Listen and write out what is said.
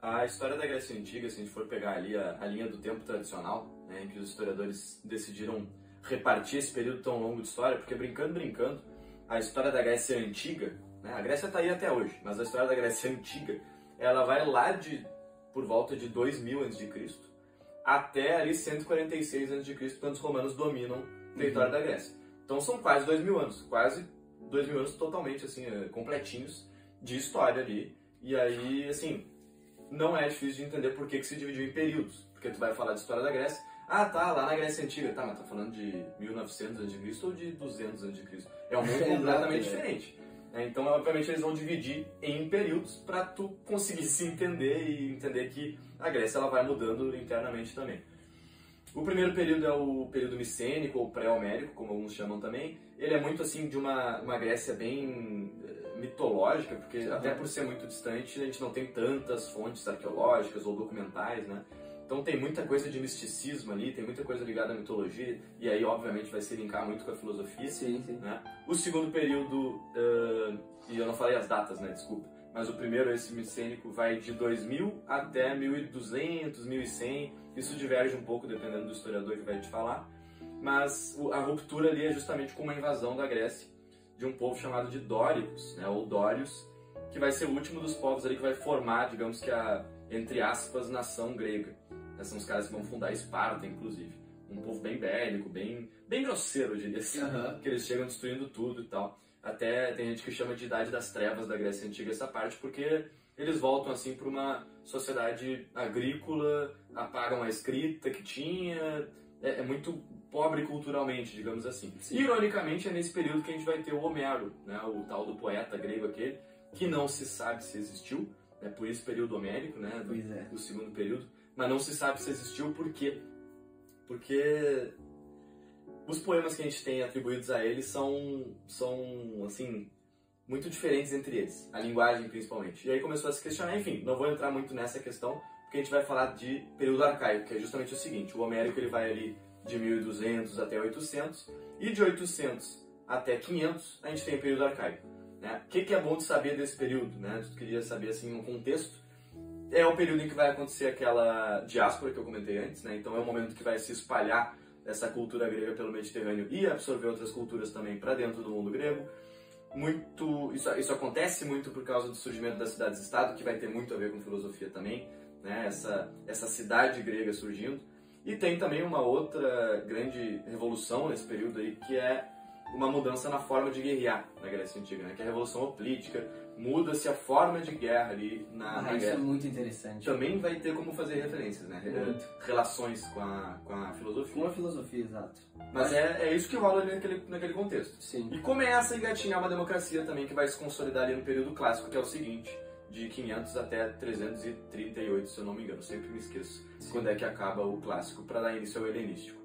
A história da Grécia Antiga, se a gente for pegar ali a linha do tempo tradicional, né, em que os historiadores decidiram repartir esse período tão longo de história, porque brincando, a história da Grécia Antiga, né, a Grécia está aí até hoje, mas a história da Grécia Antiga, ela vai lá por volta de 2000 a.C. até ali 146 a.C., quando os romanos dominam o território da Grécia. Então são quase 2000 anos, quase 2000 anos totalmente assim, completinhos de história ali. E aí, assim, não é difícil de entender por que se dividiu em períodos. Porque tu vai falar de história da Grécia, ah, tá, lá na Grécia Antiga, tá, mas tá falando de 1900 a.C. ou de 200 a.C.? É um mundo completamente diferente. Então, obviamente, eles vão dividir em períodos para tu conseguir se entender e entender que a Grécia ela vai mudando internamente também. O primeiro período é o período micênico ou pré-homérico, como alguns chamam também. Ele é muito assim de uma Grécia bem mitológica, porque até por ser muito distante, a gente não tem tantas fontes arqueológicas ou documentais, né? Então tem muita coisa de misticismo ali, tem muita coisa ligada à mitologia, e aí obviamente vai se linkar muito com a filosofia. Sim, sim. Né? O segundo período, e eu não falei as datas, né, desculpa, mas o primeiro, esse micênico, vai de 2000 até 1200, 1100, isso diverge um pouco dependendo do historiador que vai te falar, mas a ruptura ali é justamente com uma invasão da Grécia de um povo chamado de Dóricos, né, ou Dórios, que vai ser o último dos povos ali que vai formar, digamos que a, entre aspas, nação grega. São os caras que vão fundar Esparta, inclusive. Um povo bem bélico, bem grosseiro, eu diria assim. Que eles chegam destruindo tudo e tal. Até tem gente que chama de Idade das Trevas da Grécia Antiga essa parte, porque eles voltam assim para uma sociedade agrícola, apagam a escrita que tinha, é muito pobre culturalmente, digamos assim. Sim. Ironicamente, é nesse período que a gente vai ter o Homero, né, o tal do poeta grego aquele, que não se sabe se existiu, né, por esse período homérico, né, do segundo período, mas não se sabe se existiu por quê? Porque os poemas que a gente tem atribuídos a ele são assim, muito diferentes entre eles, a linguagem principalmente. E aí começou a se questionar, enfim, não vou entrar muito nessa questão, porque a gente vai falar de período arcaico, que é justamente o seguinte, o homérico ele vai ali de 1200 até 800, e de 800 até 500 a gente tem o período arcaico. Né? O que é bom de saber desse período? Né? Tu queria saber assim, um contexto. É o período em que vai acontecer aquela diáspora que eu comentei antes, né? Então é o momento que vai se espalhar essa cultura grega pelo Mediterrâneo e absorver outras culturas também para dentro do mundo grego. Isso acontece muito por causa do surgimento das cidades-estado, que vai ter muito a ver com filosofia também, né? Essa cidade grega surgindo. E tem também uma outra grande revolução nesse período aí, que é uma mudança na forma de guerrear na Grécia Antiga, né? Que é a Revolução Hoplítica, muda-se a forma de guerra ali na Isso guerra. É muito interessante. Também vai ter como fazer referências, né? Relações com a filosofia. Com a filosofia, exato. Mas é isso que rola ali naquele contexto. Sim. E começa a engatinhar uma democracia também que vai se consolidar ali no período clássico, que é o seguinte, de 500 até 338, se eu não me engano, sempre me esqueço quando é que acaba o clássico, para dar início ao helenístico.